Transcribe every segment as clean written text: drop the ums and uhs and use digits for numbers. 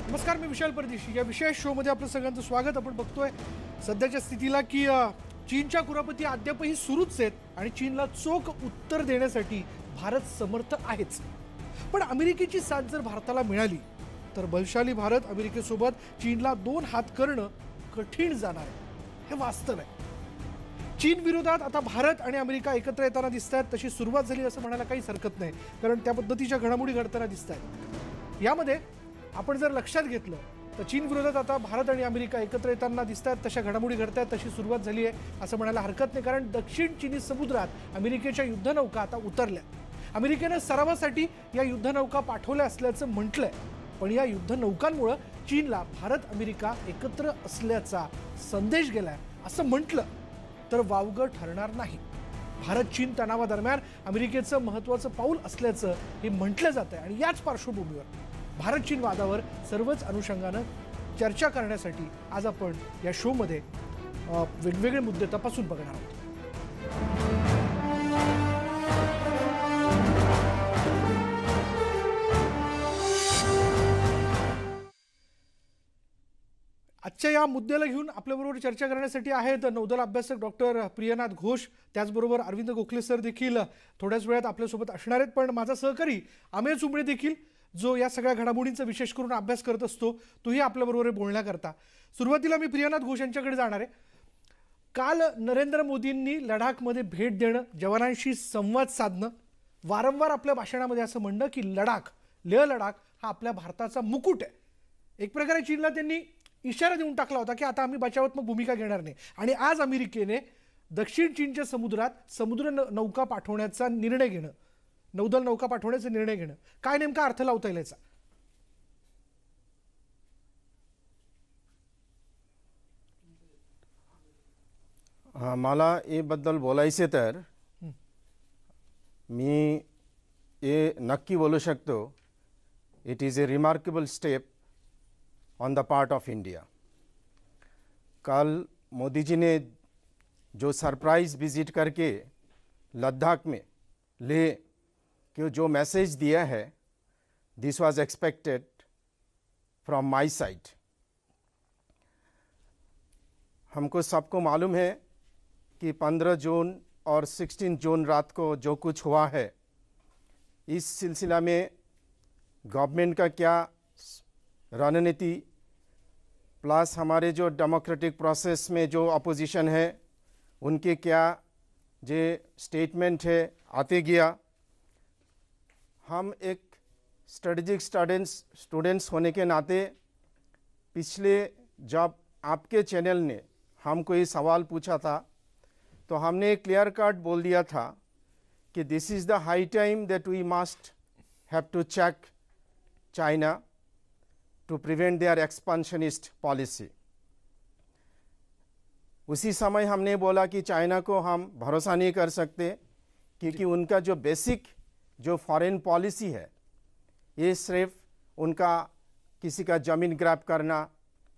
नमस्कार, मी विशाल परदेशी. या विशेष शोमध्ये आपलं सगळ्यांचं स्वागत. आपण बघतोय सध्याच्या स्थितीला की चीनच्या कुरापती अद्यापही सुरूच आहेत आणि चीनला चोख उत्तर देण्यासाठी भारत समर्थ आहेच. पण अमेरिकेची साथ जर भारताला मिळाली तर बलशाली भारत अमेरिकेसोबत चीनला दोन हात करणं कठीण जाणार आहे. हे वास्तव आहे. चीन विरोधात आता भारत आणि अमेरिका एकत्र येताना दिसत आहेत. तशी सुरुवात झाली असं म्हणायला काहीच हरकत नाही, कारण त्या पद्धतीच्या घडामोडी घडताना दिसत आहेत. यामध्ये आपण जर लक्षात घेतलं तर चीन विरोधात आता भारत आणि अमेरिका एकत्र येताना दिसत आहेत. तशा घडामोडी घडत आहेत, तशी सुरुवात झाली आहे असं म्हणायला हरकत नाही, कारण दक्षिण चीनी समुद्रात अमेरिकेच्या युद्धनौका आता उतरल्या. अमेरिकेने सरावासाठी या युद्धनौका पाठवल्या असल्याचं म्हटलंय. पण या युद्धनौकांमुळे चीनला भारत अमेरिका एकत्र असल्याचा संदेश गेलाय असं म्हटलं तर वावगं ठरणार नाही. भारत चीन तणावादरम्यान अमेरिकेचं महत्त्वाचं पाऊल असल्याचं हे म्हटलं जात आहे. आणि याच पार्श्वभूमीवर भारत चीन वादावर सर्वच अनुषंगानं चर्चा करण्यासाठी आज आपण या शोमध्ये वेगवेगळे मुद्दे तपासून बघणार आहोत. आजच्या या मुद्द्याला घेऊन आपल्याबरोबर चर्चा करण्यासाठी आहेत नौदल अभ्यासक डॉक्टर प्रियनाथ घोष, त्याचबरोबर अरविंद गोखले सर देखील थोड्याच वेळात आपल्यासोबत असणार आहेत. पण माझा सहकारी अमेय चुंबळे देखील, जो या सगळ्या घडामोडींचा विशेष करून अभ्यास करत असतो, तोही आपल्याबरोबर बोलण्याकरता. सुरुवातीला मी प्रियनाथ घोष यांच्याकडे जाणार आहे. काल नरेंद्र मोदींनी लडाखमध्ये भेट देणं, जवानांशी संवाद साधणं, वारंवार आपल्या भाषणामध्ये असं म्हणणं की लडाख, लेह लडाख हा आपल्या भारताचा मुकुट आहे. एक प्रकारे चीनला त्यांनी इशारा देऊन टाकला होता की आता आम्ही बचावात्मक भूमिका घेणार नाही. आणि आज अमेरिकेने दक्षिण चीनच्या समुद्रात समुद्र नौका पाठवण्याचा निर्णय घेणं, नौदल नौका पाठवण्याचा निर्णय घेणं, काय नेमका अर्थ लावता येईल याचा? मला याबद्दल बोलायचे तर मी ये नक्की बोलू शकतो, it is a remarkable step on the part of India. कल मोदी जी ने जो सरप्राइज़ विजिट करके लद्दाख में ले कि जो मैसेज दिया है, दिस वाज एक्सपेक्टेड फ्रॉम माय साइड. हमको सबको मालूम है कि 15 जून और 16 जून रात को जो कुछ हुआ है, इस सिलसिला में गवर्नमेंट का क्या रणनीति प्लस हमारे जो डेमोक्रेटिक प्रोसेस में जो अपोजिशन है उनके क्या जो स्टेटमेंट है आते गया. हम एक स्ट्रेटजिक स्टूडेंट्स होने के नाते पिछले जब आपके चैनल ने हमको ये सवाल पूछा था तो हमने क्लियर कट बोल दिया था कि this is the high time that we must have to check China to prevent their expansionist policy. उसी समय हमने बोला कि चाइना को हम भरोसा नहीं कर सकते क्योंकि उनका जो बेसिक जो फॉरेन पॉलिसी है, ये सिर्फ उनका किसी का ज़मीन ग्रैब करना,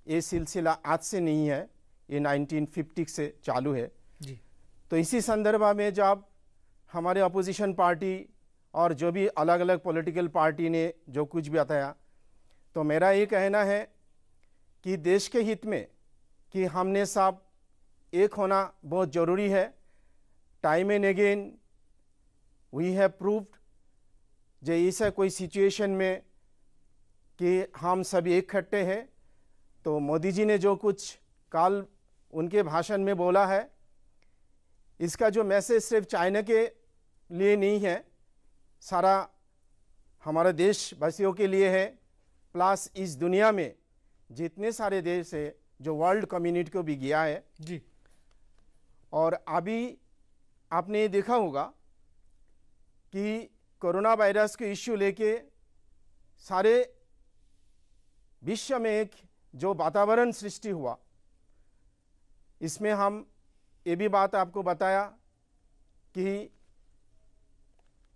ये सिलसिला आज से नहीं है, ये 1950 से चालू है जी. तो इसी संदर्भ में जब हमारे अपोजिशन पार्टी और जो भी अलग अलग पॉलिटिकल पार्टी ने जो कुछ भी बताया, तो मेरा ये कहना है कि देश के हित में कि हमने सब एक होना बहुत ज़रूरी है. Time and again we have proved जो ऐसा कोई सिचुएशन में कि हम सभी इकट्ठे हैं. तो मोदी जी ने जो कुछ कल उनके भाषण में बोला है, इसका जो मैसेज सिर्फ चाइना के लिए नहीं है, सारा हमारे देशवासियों के लिए है. प्लस इस दुनिया में जितने सारे देश है जो वर्ल्ड कम्युनिटी को भी गया है जी. और अभी आपने देखा होगा कि कोरोना वायरस के इश्यू लेके सारे विश्व में एक जो वातावरण सृष्टि हुआ, इसमें हम ये भी बात आपको बताया कि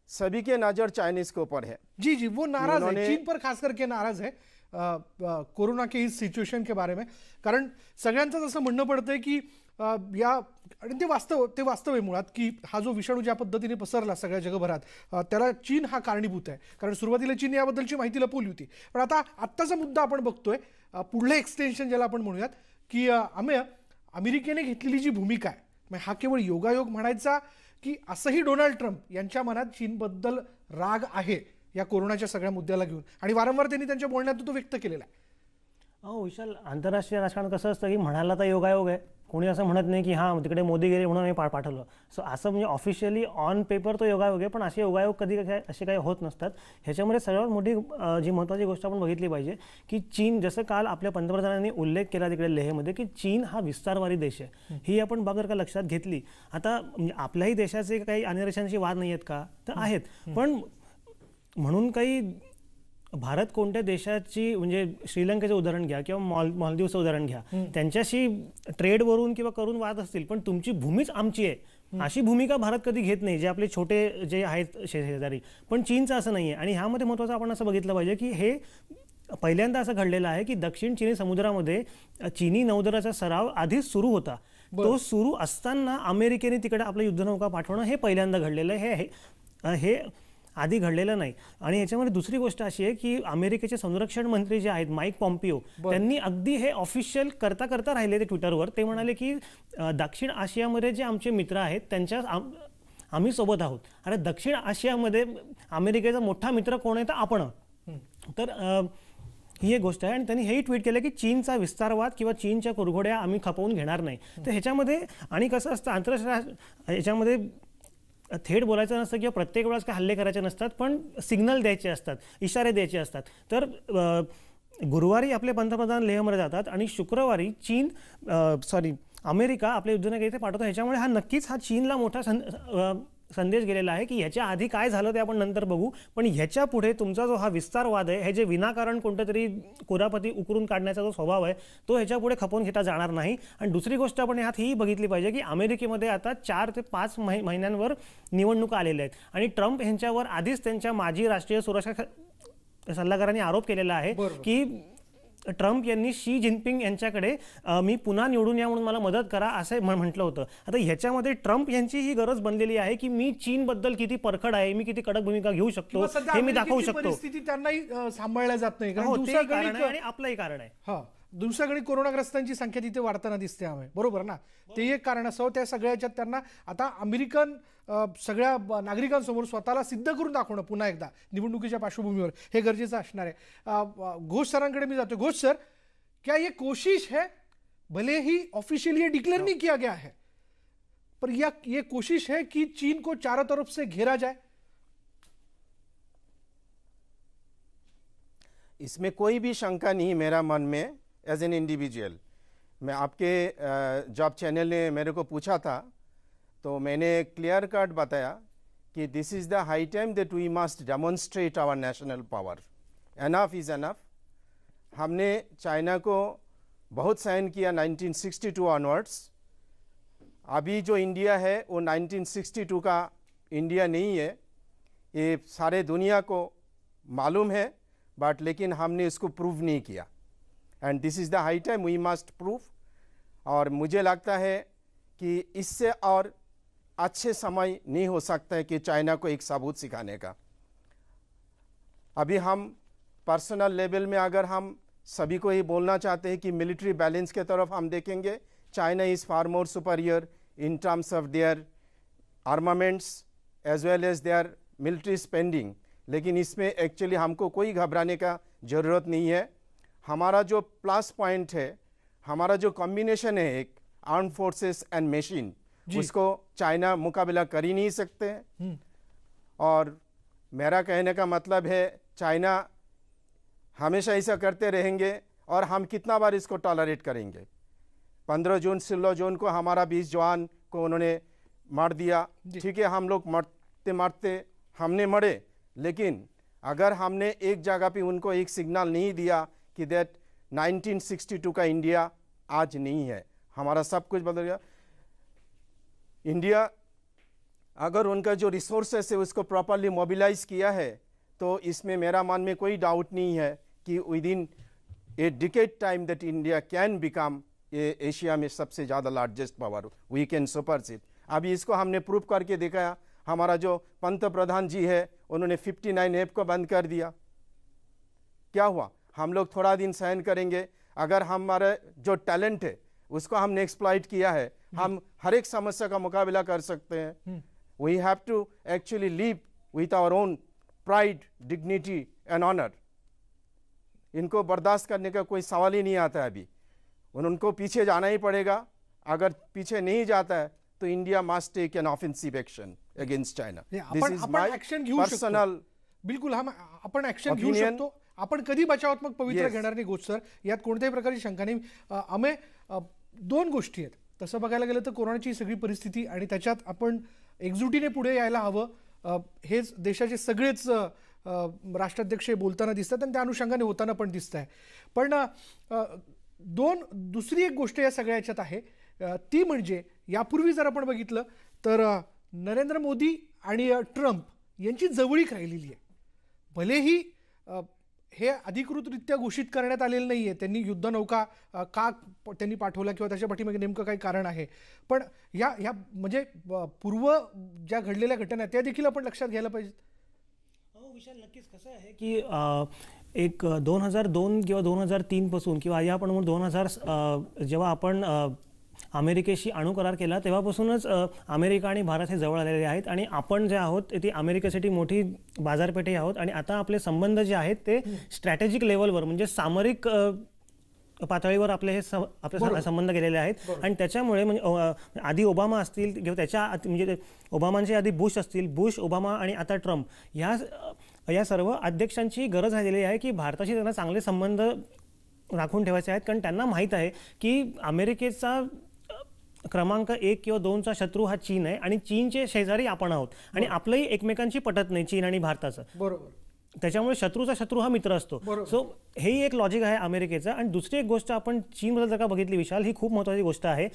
सभी के नज़र चाइनीज के ऊपर है. जी जी, वो नाराज है, चीन पर खास करके नाराज है कोरोना के इस सिच्युएशन के बारे में. कारण सगळ्यांचं असं म्हणणं पडतंय की या आणि ते वास्तव आहे मुळात की हा जो विषाणू ज्या पद्धतीने पसरला सगळ्या जगभरात त्याला चीन हा कारणीभूत आहे. कारण सुरुवातीला चीन याबद्दलची माहिती लपवली होती. पण आत्ताचा मुद्दा आपण बघतोय, पुढलं एक्सटेन्शन ज्याला आपण म्हणूयात की अमेरिकेने घेतलेली जी भूमिका आहे, म्हणजे हा केवळ योगायोग म्हणायचा की असंही डोनाल्ड ट्रम्प यांच्या मनात चीनबद्दल राग आहे या कोरोनाच्या सगळ्या मुद्द्याला घेऊन, आणि वारंवार त्यांनी त्यांच्या बोलण्यात तो व्यक्त केलेला आहे. विशाल, आंतरराष्ट्रीय राजकारण कसं असतं की म्हणायला तर योगायोग आहे, कोणी असं म्हणत नाही की हां तिकडे मोदी गेले म्हणून आम्ही पाठवलं. सो असं म्हणजे ऑफिशियली ऑन पेपर तो योगायोग आहे, पण असे योगायोग कधी असे काही होत नसतात. ह्याच्यामध्ये सर्वात मोठी जी महत्त्वाची गोष्ट आपण बघितली पाहिजे की चीन, जसं काल आपल्या पंतप्रधानांनी उल्लेख केला तिकडे लेहमध्ये, की चीन हा विस्तारवादी देश आहे. ही आपण जर का लक्षात घेतली, आता म्हणजे आपल्याही देशाचे काही अन्य देशांशी वाद नाही आहेत का, तर आहेत. पण म्हणून काही भारत कोणत्या देशाची, म्हणजे श्रीलंकेचं उदाहरण घ्या किंवा मालदीवचं उदाहरण घ्या, त्यांच्याशी ट्रेडवरून किंवा करून वाद असतील, पण तुमची भूमीच आमची आहे अशी भूमिका भारत कधी घेत नाही, जे आपले छोटे जे आहेत शेजारी. पण चीनचं असं नाही आहे. आणि ह्यामध्ये महत्त्वाचं आपण असं बघितलं पाहिजे की हे पहिल्यांदा असं घडलेलं आहे की दक्षिण चीनी समुद्रामध्ये चीनी नौदलाचा सराव आधीच सुरू होता. तो सुरू असताना अमेरिकेने तिकडे आपलं युद्धनौका पाठवणं हे पहिल्यांदा घडलेलं आहे. हे आधी घडलेलं नाही. आणि ह्याच्यामध्ये दुसरी गोष्ट अशी आहे की अमेरिकेचे संरक्षण मंत्री जे आहेत माईक पॉम्पिओ, त्यांनी अगदी हे ऑफिशियल करता राहिले ते ट्विटरवर. ते म्हणाले की दक्षिण आशियामध्ये जे आमचे मित्र आहेत त्यांच्या आम्ही सोबत आहोत. अरे दक्षिण आशियामध्ये अमेरिकेचा मोठा मित्र कोण आहे तर आपण. तर ही एक गोष्ट आहे. आणि त्यांनी हेही ट्विट केलं की चीनचा विस्तारवाद किंवा चीनच्या कुरघोड्या आम्ही खपवून घेणार नाही. तर ह्याच्यामध्ये आणि कसं असतं, आंतरराष्ट्रीय ह्याच्यामध्ये थेट बोलायचं नसतं किंवा प्रत्येक वेळेस काही हल्ले करायचे नसतात, पण सिग्नल द्यायचे असतात, इशारे द्यायचे असतात. तर गुरुवारी आपले पंतप्रधान लेहमध्ये जातात आणि शुक्रवारी अमेरिका आपल्या युद्धनौका इथे पाठवतो. ह्याच्यामुळे नक्कीच चीनला मोठा संदेश गेलेला आहे की ह्याच्या आधी काय झालं ते आपण नंतर बघू, पण ह्याच्या पुढे तुमचा जो हा विस्तारवाद आहे, हे जे विनाकारण कोणतं तरी कुरापती उकरून काढण्याचा जो स्वभाव आहे, तो ह्याच्या पुढे खपवून घेता जाणार नाही. आणि दुसरी गोष्ट आपण ह्यात ही बघितली पाहिजे की अमेरिकेमध्ये आता 4 ते 5 महिन्यांवर निवडणुका आलेल्या आहेत. आणि ट्रम्प यांच्यावर आधीच त्यांच्या माजी राष्ट्रीय सुरक्षा सल्लागारांनी आरोप केलेला आहे की ट्रम्प यांनी शी जिनपिंग यांच्याकडे मी पुन्हा निवडून या म्हणून मला मदत करा असं म्हटलं होतं. आता ह्याच्यामध्ये ट्रम्प यांची ही गरज बनलेली आहे की मी चीनबद्दल किती परखड आहे, मी किती कडक भूमिका घेऊ शकतो हे मी दाखवू शकतो. परिस्थिती त्यांनाही सांभाळल्या जात नाही, आणि आपलंही कारण आहे. दुसऱ्याकडे कोरोनाग्रस्तांची संख्या तिथे वाढताना दिसते आहे, बरोबर ना. ते एक कारण असावं. त्या सगळ्याच्यात त्यांना आता अमेरिकन सगळ्या नागरिकांसमोर स्वतःला सिद्ध करून दाखवणं पुन्हा एकदा निवडणुकीच्या पार्श्वभूमीवर हे गरजेचं असणार आहे. घोष सरांकडे मी जातो. घोष सर, क्या ये कोशिश है, भले ही ऑफिशियली डिक्लेयर नहीं किया गया है, पर ये कोशिश है कि चीन को चारों तरफ से घेरा जाए? इसमें कोई भी शंका नहीं मेरा मन में एज एन इंडिविजुअल. मैं आपके जॉब चैनल ने मेरे को पूछा था तो मैंने क्लियर कट बताया कि this is the high time that we must demonstrate our national power. Enough is enough. हमने चाइना को बहुत सहन किया 1962 ऑनवर्ड्स. अभी जो इंडिया है वो 1962 का इंडिया नहीं है, ये सारे दुनिया को मालूम है, बट लेकिन हमने इसको प्रूव नहीं किया. And this is the high time we must prove. और मुझे लगता है कि इससे और अच्छे समय नहीं हो सकता है कि चाइना को एक सबूत सिखाने का. अभी हम पर्सनल लेवल में अगर हम सभी को ही बोलना चाहते हैं कि मिलिट्री बैलेंस के तरफ हम देखेंगे, China is far more superior in terms of their armaments as well as their military spending. लेकिन इसमें एक्चुअली हमको कोई घबराने का ज़रूरत नहीं है. हमारा जो प्लस पॉइंट है, हमारा जो कॉम्बिनेशन है एक आर्म फोर्सेस एंड मशीन, उसको चाइना मुकाबला कर ही नहीं सकते. और मेरा कहने का मतलब है चाइना हमेशा ऐसा करते रहेंगे और हम कितना बार इसको टॉलरेट करेंगे. 15 जून 16 जून को हमारा 20 जवान को उन्होंने मार दिया. ठीक है, हम लोग मरते हमने मरे, लेकिन अगर हमने एक जगह पे उनको एक सिग्नल नहीं दिया कि दैट 1962 का इंडिया आज नहीं है, हमारा सब कुछ बदल गया. इंडिया अगर उनका जो रिसोर्सेस है उसको प्रॉपरली मोबिलाइज किया है तो इसमें मेरा मन में कोई डाउट नहीं है कि within a decade time that India can become ये एशिया में सबसे ज़्यादा largest power, we can supersede. अभी इसको हमने प्रूव करके दिखाया। हमारा जो पंत प्रधान जी है उन्होंने 59 ऐप को बंद कर दिया। क्या हुआ? हम लोग थोड़ा दिन सहन करेंगे, अगर हमारे जो टैलेंट है उसको हमने एक्सप्लॉइट किया है, हम हर एक समस्या का मुकाबला कर सकते हैं। We have to actually live with our own pride, dignity and honour. इनको बर्दाश्त करने का कोई सवाल ही नहीं आता है अभी। उनको पीछे जाना ही पड़ेगा। अगर पीछे नहीं जाता है तो India must take an offensive action against China. This is my personal, बिलकुल आपण ऍक्शन घेऊ शकतो। आपण कधी बचावात्मक पवित्रा घेणार नाही गोष्ट सर, यात कोणत्याही प्रकारची शंका नाही। आम्ही दोन गोष्टी आहेत तसं बघायला गेलं तर कोरोनाची सगळी परिस्थिती आणि त्याच्यात आपण एकजुटीने पुढे यायला हवं। हेच देशाचे सगळेच राष्ट्राध्यक्ष बोलताना दिसतात आणि त्या अनुषंगाने होताना पण दिसत आहे। पण दुसरी एक गोष्ट या सगळ्या याच्यात आहे ती म्हणजे यापूर्वी जर आपण बघितलं तर नरेंद्र मोदी आणि ट्रम्प यांची जवळीक राहिलेली आहे। भलेही हे अधिकृतरित्या घोषित करण्यात आलेलं नाही आहे, त्यांनी युद्धनौका का त्यांनी पाठवल्या किंवा त्याच्या पाठीमागे नेमकं काही कारण आहे, पण या म्हणजे पूर्व ज्या घडलेल्या घटना त्या देखील आपण लक्षात घ्यायला पाहिजे। हो विशाल, नक्कीच कसं आहे की एक 2002 किंवा 2003 पासून किंवा या आपण 2000 जेव्हा आपण अमेरिकेशी अणुकरार केला तेव्हापासूनच अमेरिका आणि भारत हे जवळ आलेले आहेत आणि आपण जे आहोत ती अमेरिकेसाठी मोठी बाजारपेठही आहोत आणि आता आपले संबंध जे आहेत ते स्ट्रॅटेजिक लेवलवर म्हणजे सामरिक पातळीवर आपले हे आपले संबंध गेलेले आहेत। आणि त्याच्यामुळे म्हणजे आधी ओबामा असतील किंवा त्याच्या म्हणजे ओबामांच्या आधी बुश असतील, बुश, ओबामा आणि आता ट्रम्प या सर्व अध्यक्षांची गरज झालेली आहे की भारताशी त्यांना चांगले संबंध राखून ठेवायचे आहेत, कारण त्यांना माहीत आहे की अमेरिकेचा क्रमांक 1 किंवा 2चा शत्रू हा चीन आहे आणि चीनचे शेजारी आपण आहोत आणि आपलंही एकमेकांची पटत नाही चीन आणि भारताचं। बरोबर, त्याच्यामुळे शत्रूचा शत्रू हा मित्र असतो। सो हेही एक लॉजिक आहे अमेरिकेचं। आणि दुसरी एक गोष्ट आपण चीनबद्दल जर का बघितली विशाल, ही खूप महत्त्वाची गोष्ट आहे।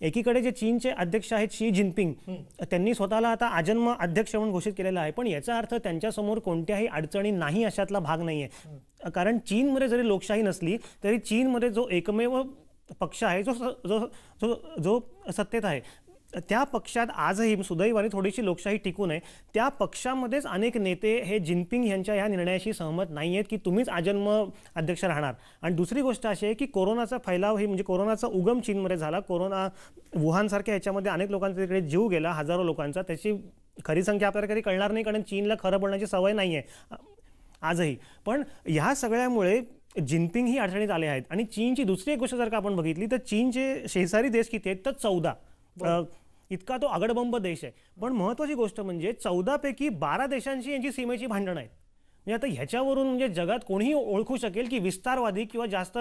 एकीकडे जे चीनचे अध्यक्ष आहेत शी जिनपिंग, त्यांनी स्वतःला आता आजन्म अध्यक्ष म्हणून घोषित केलेला आहे, पण याचा अर्थ त्यांच्यासमोर कोणत्याही अडचणी नाही अशातला भाग नाही आहे। कारण चीनमध्ये जरी लोकशाही नसली तरी चीनमध्ये जो एकमेव पक्ष आहे जो सत्तेत आहे त्या पक्षात आजही सुदैवाने थोडीशी लोकशाही टिकून आहे। त्या पक्षामध्येच अनेक नेते हे जिनपिंग यांच्या या निर्णयाशी सहमत नाही आहेत की तुम्हीच आजन्म अध्यक्ष राहणार। आणि दुसरी गोष्ट अशी आहे की कोरोनाचा फैलाव ही म्हणजे कोरोनाचा उगम चीनमध्ये झाला। कोरोना वुहानसारख्या ह्याच्यामध्ये अनेक लोकांचा तिकडे जीव गेला, हजारो लोकांचा। त्याची खरी संख्या आपल्याला कधी कळणार नाही कारण चीनला खरं बोलण्याची सवय नाही आहे आजही। पण ह्या सगळ्यामुळे जिनपिंग ही अडचणीत आले आहेत। आणि चीनची दुसरी एक गोष्ट जर का आपण बघितली तर चीनचे शेजारी देश किती आहेत तर 14, इतका तो आगडबंब देश आहे। पण महत्त्वाची गोष्ट म्हणजे 14 पैकी 12 देशांची यांची सीमेची भांडणं आहेत। म्हणजे आता ह्याच्यावरून म्हणजे जगात कोणीही ओळखू शकेल की विस्तारवादी किंवा जास्त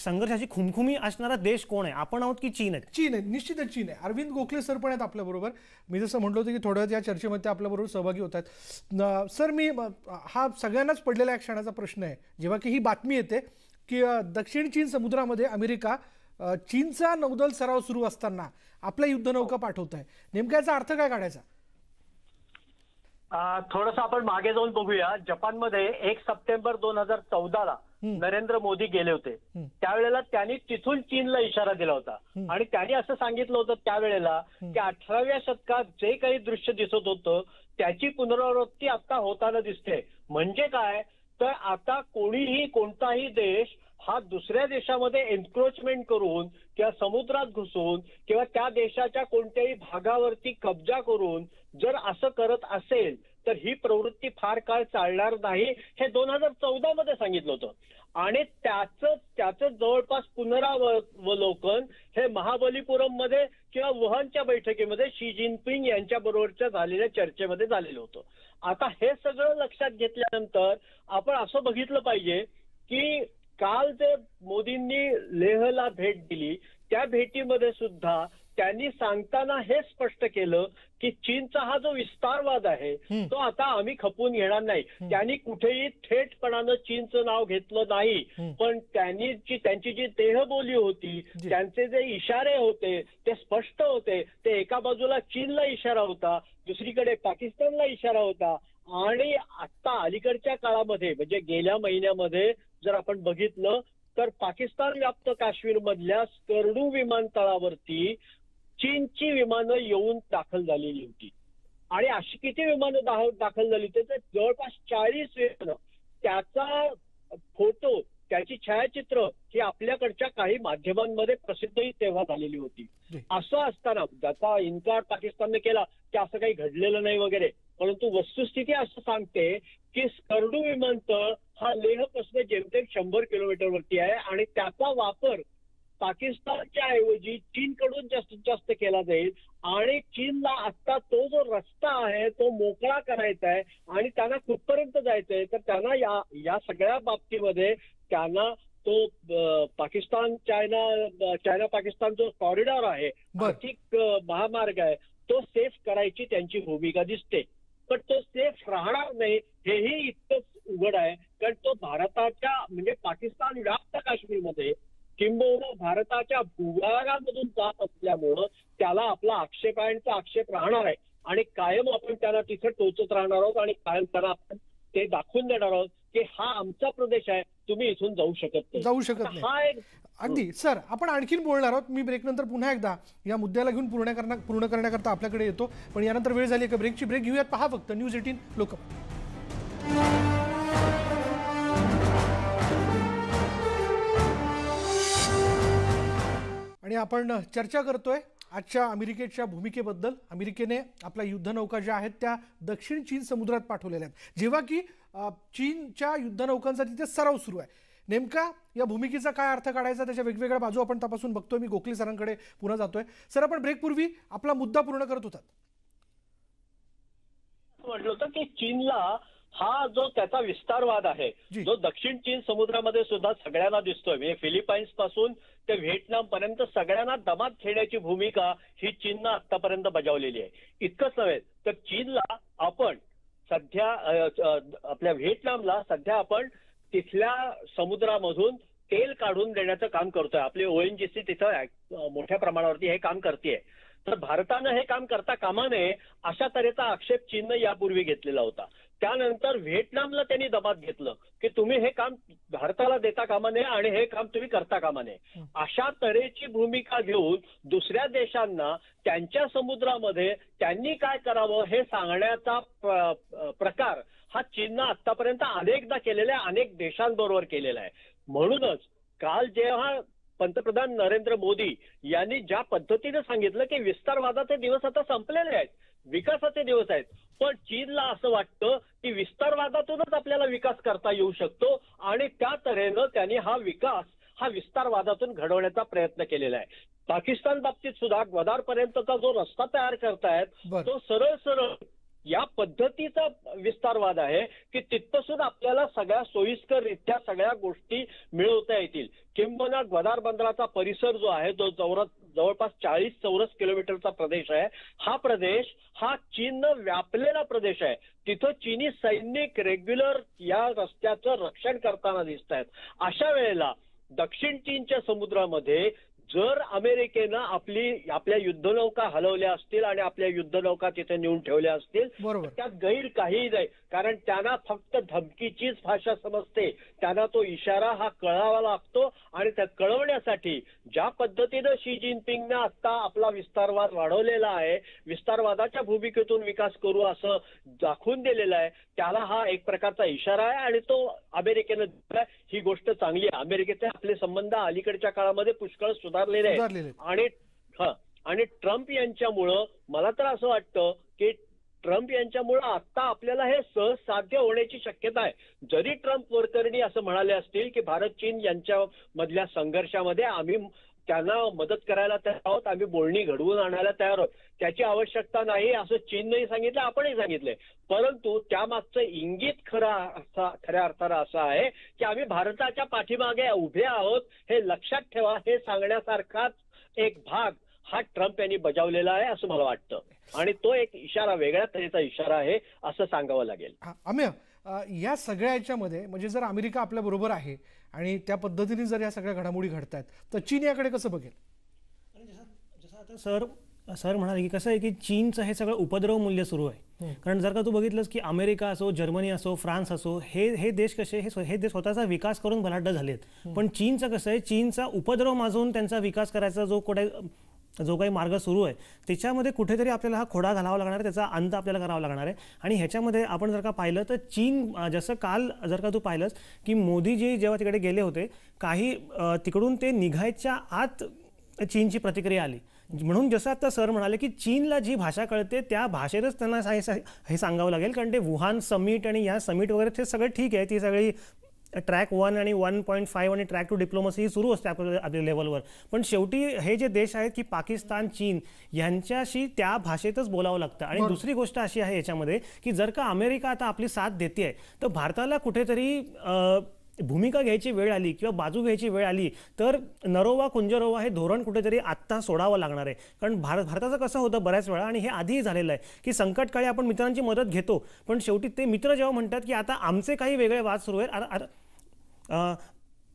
संघर्षाची खुमखुमी असणारा देश कोण आहे, आपण आहोत की चीन आहे? चीन आहे, निश्चितच चीन आहे। अरविंद गोखले सर पण आहेत आपल्याबरोबर। मी जसं म्हटलं होतं की थोड्या या चर्चेमध्ये आपल्याबरोबर सहभागी होत आहेत। सर, मी हा सगळ्यांनाच पडलेला एक क्षणाचा प्रश्न आहे, जेव्हा की ही बातमी येते की दक्षिण चीन समुद्रामध्ये अमेरिका चीनचा नौदल सराव सुरू असताना आपल्या युद्धनौका पाठवत आहे, नेमका याचा अर्थ काय काढायचा? थोडंसं आपण मागे जाऊन बघूया। जपानमध्ये 1 सप्टेंबर 2014 नरेंद्र मोदी गेले होते। त्यावेळेला त्यांनी तिथून चीनला इशारा दिला होता आणि त्यांनी असं सांगितलं होतं त्यावेळेला की 18व्या शतकात जे काही दृश्य दिसत होतं त्याची पुनरावृत्ती आता होताना दिसते। म्हणजे काय तर आता कोणताही देश हा दुसऱ्या देशामध्ये एन्क्रोचमेंट करून किंवा समुद्रात घुसून किंवा त्या देशाच्या कोणत्याही भागावरती कब्जा करून जर असं करत असेल तर ही प्रवृत्ती फार काळ चालणार नाही, हे 2014 मध्ये सांगितलं होतं। आणि त्याचं जवळपास पुनरावलोकन हे महाबलीपुरम मध्ये किंवा वुहानच्या बैठकीमध्ये शी जिनपिंग यांच्या बरोबरच्या झालेल्या चर्चेमध्ये झालेलं होतं। आता हे सगळं लक्षात घेतल्यानंतर आपण असं बघितलं पाहिजे की काल जे मोदींनी लेहला भेट दिली त्या भेटीमध्ये सुद्धा त्यांनी सांगताना हे स्पष्ट केलं की चीनचा हा जो विस्तारवाद आहे तो आता आम्ही खपवून घेणार नाही। त्यांनी कुठेही थेटपणानं चीनचं नाव घेतलं नाही, पण त्यांची जी देहबोली होती, त्यांचे जे इशारे होते ते स्पष्ट होते। ते एका बाजूला चीनला इशारा होता, दुसरीकडे पाकिस्तानला इशारा होता। आणि आता अलीकडच्या काळामध्ये म्हणजे गेल्या महिन्यामध्ये जर आपण बघितलं तर पाकिस्तान व्याप्त काश्मीर मधल्या स्कर्डू विमानतळावरती चीनची विमानं येऊन दाखल झालेली होती. आणि अशी किती विमानं दाखल झाली होती तर जवळपास 40 विमानं. त्याचा फोटो, त्याची छायाचित्र ही आपल्याकडच्या काही माध्यमांमध्ये प्रसिद्धही तेव्हा झालेली होती. असं असताना त्याचा इन्कार पाकिस्तानने केला की असं काही घडलेलं नाही वगैरे, परंतु वस्तुस्थिती असं सांगते की स्कर्डू विमानतळ हा लेहपासून जेमतेम 100 किलोमीटरवरती आहे आणि त्याचा वापर पाकिस्तानच्या ऐवजी चीनकडून जास्तीत जास्त केला जाईल. आणि चीनला आता तो जो रस्ता आहे तो मोकळा करायचा आहे आणि त्यांना कुठपर्यंत जायचंय तर त्यांना या सगळ्या बाबतीमध्ये त्यांना तो पाकिस्तान चायना पाकिस्तान जो कॉरिडॉर आहे, आर्थिक महामार्ग आहे, तो सेफ करायची त्यांची भूमिका दिसते. पण तो सेफ राहणार नाही हेही इतकंच उघड आहे, कारण तो भारताच्या म्हणजे पाकिस्तान व्याप्त काश्मीरमध्ये किंबहुना भारताच्या भूभागामधून जात असल्यामुळं त्याला आपला आक्षेप आहे आणि तो आक्षेप राहणार आहे. आणि कायम आपण त्याला तिथे टोचत राहणार आहोत आणि कायम त्याला आपण ते दाखवून देणार आहोत की हा आमचा प्रदेश आहे, तुम्ही इथून जाऊ शकत नाही. हा एक अगदी सर, आपण आणखीन बोलणार आहोत. मी ब्रेक नंतर पुन्हा एकदा या मुद्द्याला घेऊन पूर्ण करण्याकरता आपल्याकडे येतो. पण यानंतर वेळ झाली का ब्रेकची. ब्रेक घेऊयात. पहा फक्त न्यूज 18 लोकमत. आणि आपण चर्चा करतोय आजच्या अमेरिकेच्या भूमिकेबद्दल. अमेरिकेने आपल्या युद्धनौका ज्या आहेत त्या दक्षिण चीन समुद्रात पाठवलेल्या आहेत, जेव्हा की चीनच्या युद्धनौकांचा तिथे सराव सुरू आहे. नेमका या भूमिकेचा काय अर्थ काढायचा, त्याच्या वेगवेगळ्या बाजू आपण तपासून बघतोय. मी गोखले सरांकडे पुन्हा जातोय. सर, आपण ब्रेकपूर्वी आपला मुद्दा पूर्ण करत होतात. म्हटलं होतं की चीनला हा जो त्याचा विस्तारवाद आहे जो दक्षिण चीन समुद्रामध्ये सुद्धा सगळ्यांना दिसतोय, म्हणजे फिलिपाईन्स पासून ते व्हिएतनाम पर्यंत सगळ्यांना दमात खेळण्याची भूमिका ही चीननं आतापर्यंत बजावलेली आहे. इतकंच नव्हे तर चीनला आपण सध्या आपल्या व्हिएतनामला सध्या आपण तिथल्या समुद्रामधून तेल काढून देण्याचं काम करतोय. आपली ONGC तिथं मोठ्या प्रमाणावरती हे काम करतेय. तर भारतानं हे काम करता कामा नये अशा तऱ्हेचा आक्षेप चीननं यापूर्वी घेतलेला होता. त्यानंतर व्हिएतनामला त्यांनी दबात घेतलं की तुम्ही हे काम भारताला देता कामा नये आणि हे काम तुम्ही करता कामा नये. अशा तऱ्हेची भूमिका घेऊन दुसऱ्या देशांना त्यांच्या समुद्रामध्ये त्यांनी काय करावं हे सांगण्याचा प्रकार हा चीननं आतापर्यंत अनेकदा केलेला आहे, अनेक देशांबरोबर केलेला आहे. म्हणूनच काल जेव्हा पंतप्रधान नरेंद्र मोदी यांनी ज्या पद्धतीने सांगितलं की विस्तारवादाचे दिवस आता संपलेले आहेत, विकासाचे दिवस आहेत, पण चीनला असं वाटतं की विस्तारवादातूनच आपल्याला विकास करता येऊ शकतो आणि त्या तऱ्हेनं त्यांनी हा विकास हा विस्तारवादातून घडवण्याचा प्रयत्न केलेला आहे. पाकिस्तान बाबतीत सुद्धा ग्वादारपर्यंतचा जो रस्ता तयार करतायत तो सरळ सरळ या पद्धतीचा विस्तारवाद आहे की तिथपासून आपल्याला सगळ्या सोयीस्कररित्या सगळ्या गोष्टी मिळवता येतील. किंबहुना ग्वादार बंदराचा परिसर जो आहे तो जवळपास 40 चौरस किलोमीटरचा प्रदेश आहे. हा प्रदेश हा चीननं व्यापलेला प्रदेश आहे. तिथं चीनी सैनिक रेग्युलर या रस्त्याचं रक्षण करताना दिसत आहेत. अशा वेळेला दक्षिण चीनच्या समुद्रामध्ये जर अमेरिकेनं आपल्या युद्धनौका हलवल्या असतील आणि आपल्या युद्धनौका तिथे नेऊन ठेवल्या असतील तर त्यात गैर काहीही नाही, कारण त्यांना फक्त धमकीचीच भाषा समजते. त्यांना तो इशारा हा कळावा लागतो आणि त्या कळवण्यासाठी ज्या पद्धतीनं शी जिनपिंगनं आता आपला विस्तारवाद वाढवलेला आहे, विस्तारवादाच्या भूमिकेतून विकास करू असं दाखवून दिलेला आहे, त्याला हा एक प्रकारचा इशारा आहे आणि तो अमेरिकेनं दिला. ही गोष्ट चांगली आहे. अमेरिकेचे आपले संबंध अलीकडच्या काळामध्ये पुष्कळ सुधारलेले आहेत आणि ट्रम्प यांच्यामुळं मला तर असं वाटतं की ट्रम्प यांच्यामुळं आता आपल्याला हे सहज साध्य होण्याची शक्यता आहे. जरी ट्रम्प वरकरणी असं म्हणाले असतील की भारत चीन यांच्या मधल्या संघर्षामध्ये आम्ही त्यांना मदत करायला तयार आहोत, आम्ही बोलणी घडवून आणायला तयार आहोत, त्याची आवश्यकता नाही असं चीननेही सांगितलं, आपणही सांगितलंय. परंतु त्यामागचं इंगित खऱ्या अर्थानं असं आहे की आम्ही भारताच्या पाठीमागे उभे आहोत हे लक्षात ठेवा. हे सांगण्यासारखाच एक भाग हा ट्रम्प यांनी बजावलेला आहे असं मला वाटतं आणि तो एक इशारा वेगळ्या तऱ्हेचा इशारा आहे असं सांगावं लागेल. अमेय, या सगळ्या याच्यामध्ये म्हणजे जर अमेरिका आपल्या बरोबर आहे आणि त्या पद्धतीने जर या सगळ्या घडामोडी घडतायत तर चीन याकडे कसं बघेल? जसं आता सर सर म्हणाले की कसं आहे की चीनचं हे सगळं उपद्रव मूल्य सुरू आहे. कारण जर का तू बघितलंस की अमेरिका असो, जर्मनी असो, फ्रान्स असो, हे देश कसे हे देश स्वतःचा विकास करून बलाढ्य झालेत. पण चीनचं कसं आहे, चीनचा उपद्रव माजून त्यांचा विकास करायचा जो काही मार्ग सुरू आहे त्याच्यामध्ये कुठेतरी आपल्याला हा खोडा घालावा लागणार आहे, त्याचा अंत आपल्याला करावा लागणार आहे. आणि ह्याच्यामध्ये आपण जर का पाहिलं तर चीन जसं काल जर का तू पाहिलंस की मोदीजी जेव्हा तिकडे गेले होते, काही तिकडून ते निघायच्या आत चीनची प्रतिक्रिया आली. म्हणून जसं आता सर म्हणाले की चीनला जी भाषा कळते त्या भाषेतच त्यांना हे सांगावं लागेल. कारण ते वुहान समिट आणि या समिट वगैरे ते सगळं ठीक आहे, ती सगळी ट्रॅक 1 आणि 1.5 आणि ट्रॅक 2 डिप्लोमसी ही सुरू असते आपल्या लेवलवर. पण शेवटी हे जे देश आहेत की पाकिस्तान, चीन यांच्याशी त्या भाषेतच बोलावं लागतं. आणि दुसरी गोष्ट अशी आहे याच्यामध्ये की जर का अमेरिका आता आपली साथ देते आहे तर भारताला कुठेतरी भूमिका घ्यायची वेळ आली किंवा बाजू घ्यायची वेळ आली तर नरोवा कुंजरोवा हे धोरण कुठेतरी आत्ता सोडावं लागणार आहे. कारण भारताचं कसं होतं बऱ्याच वेळा, आणि हे आधीही झालेलं आहे की संकटकाळी आपण मित्रांची मदत घेतो, पण शेवटी ते मित्र जेव्हा म्हणतात की आता आमचे काही वेगळे वाद सुरू आहेत,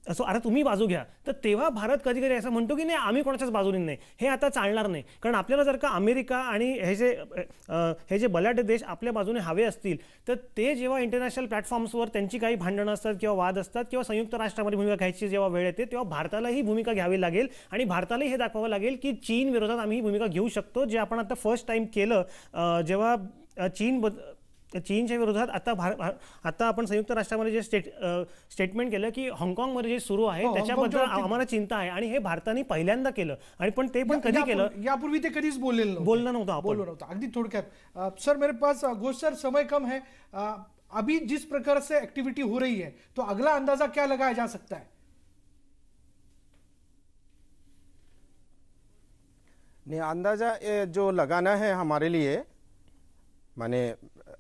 असो आता तुम्ही बाजू घ्या, तर तेव्हा भारत कधी कधी असं म्हणतो की नाही आम्ही कोणाच्याच बाजूने नाही. हे आता चालणार नाही. कारण आपल्याला जर का अमेरिका आणि हे जे बलाढ्य देश आपल्या बाजूने हवे असतील तर ते जेव्हा इंटरनॅशनल प्लॅटफॉर्म्सवर त्यांची काही भांडणं असतात किंवा वाद असतात किंवा संयुक्त राष्ट्रामध्ये भूमिका घ्यायची जेव्हा वेळ येते तेव्हा भारतालाही भूमिका घ्यावी लागेल. आणि भारतालाही हे दाखवावं लागेल की चीन विरोधात आम्ही ही भूमिका घेऊ शकतो, जे आपण आता फर्स्ट टाइम केलं जेव्हा चीनच्या विरोधात आता आपण संयुक्त राष्ट्रामध्ये जे स्टेटमेंट केलं की हाँगकाँगमध्ये जे सुरू आहे त्याच्याबद्दल आम्हाला चिंता आहे. आणि हे भारताने पहिल्यांदा केलं. आणि पण ते पण कधी केलं, यापूर्वी ते कधीच बोललं नव्हतं. अगदी थोडक्यात सर, मेरे पास घोष सर समय कम है. अभी जिस प्रकार से एक्टिविटी हो रही है तो अगला अंदाजा क्या लगाया जा सकता है? नहीं, अंदाजा जो लगाना है हमारे लिए माने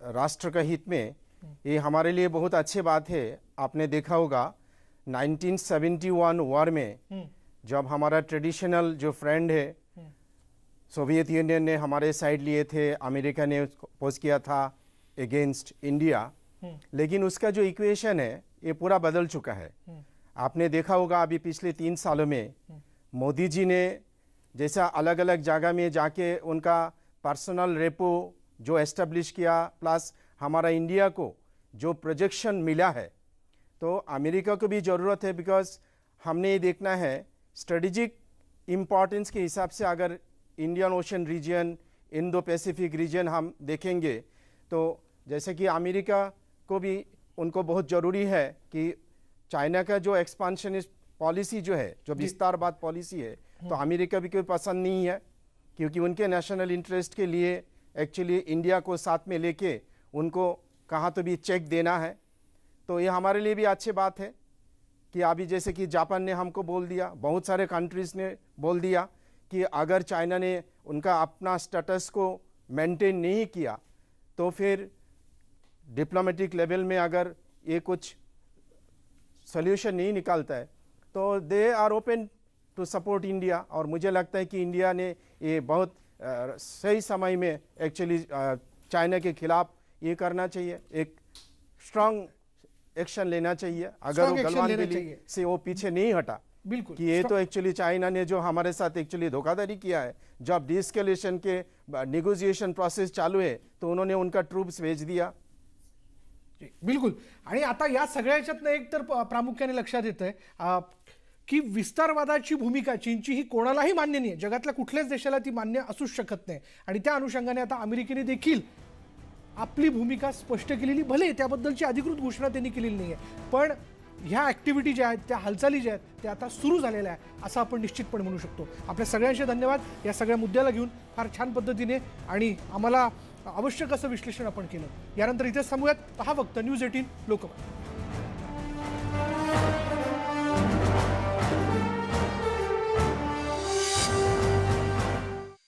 राष्ट्र का हित में, ये हमारे लिए बहुत अच्छी बात है. आपने देखा होगा 1971 वॉर में जब हमारा ट्रेडिशनल जो फ्रेंड है सोवियत यूनियन ने हमारे साइड लिए थे, अमेरिका ने पोज किया था अगेंस्ट इंडिया, लेकिन उसका जो इक्वेशन है ये पूरा बदल चुका है. आपने देखा होगा अभी पिछले 3 सालों में मोदी जी ने जैसा अलग अलग जगह में जाके उनका पर्सनल रेपो जो एस्टेब्लिश किया, प्लस हमारा इंडिया को जो प्रोजेक्शन मिला है, तो अमेरिका को भी ज़रूरत है. बिकॉज हमने ये देखना है स्ट्रेटेजिक इम्पॉर्टेंस के हिसाब से अगर Indian ocean region, Indo Pacific region हम देखेंगे तो जैसे कि अमेरिका को भी उनको बहुत ज़रूरी है कि चाइना का जो एक्सपांशनिस्ट पॉलिसी जो है, जो विस्तारवाद पॉलिसी है, तो अमेरिका भी कोई पसंद नहीं है, क्योंकि उनके नेशनल इंटरेस्ट के लिए एक्चुअली इंडिया को साथ में लेके उनको कहाँ तो भी चेक देना है. तो ये हमारे लिए भी अच्छी बात है कि अभी जैसे कि जापान ने हमको बोल दिया, बहुत सारे कंट्रीज़ ने बोल दिया कि अगर चाइना ने उनका अपना स्टेटस को मेंटेन नहीं किया तो फिर डिप्लोमेटिक लेवल में अगर ये कुछ सोल्यूशन नहीं निकालता है तो they are open to support India. और मुझे लगता है कि इंडिया ने ये बहुत सही समय में एक्चुअली चाइना के खिलाफ ये करना चाहिए, एक स्ट्रांग एक्शन लेना चाहिए. अगर वो गलवान वैली से वो पीछे नहीं हटा, बिल्कुल कि ये तो एक्चुअली चाइना ने जो हमारे साथ एक्चुअली धोखाधड़ी किया है, जब डिस्केलेशन के नेगोशिएशन प्रोसेस चालू है तो उन्होंने उनका ट्रूप्स भेज दिया. बिल्कुल. आणि आता या सगळ्याच्यातनं एक तर प्रामुख्याने लक्षात येतंय की विस्तारवादाची भूमिका चीनची ही कोणालाही मान्य नाही, जगातल्या कुठल्याच देशाला ती मान्य असूच शकत नाही. आणि त्या अनुषंगाने आता अमेरिकेने देखील आपली भूमिका स्पष्ट केलेली, भले त्याबद्दलची अधिकृत घोषणा त्यांनी केलेली नाही आहे, पण ह्या ॲक्टिव्हिटी ज्या आहेत, त्या हालचाली ज्या आहेत त्या आता सुरू झालेल्या आहे असं आपण निश्चितपणे म्हणू शकतो. आपल्या सगळ्यांचे धन्यवाद या सगळ्या मुद्द्याला घेऊन फार छान पद्धतीने आणि आम्हाला आवश्यक असं विश्लेषण आपण केलं. यानंतर इथेच थांबूयात. पहा फक्त न्यूज 18 लोकमत.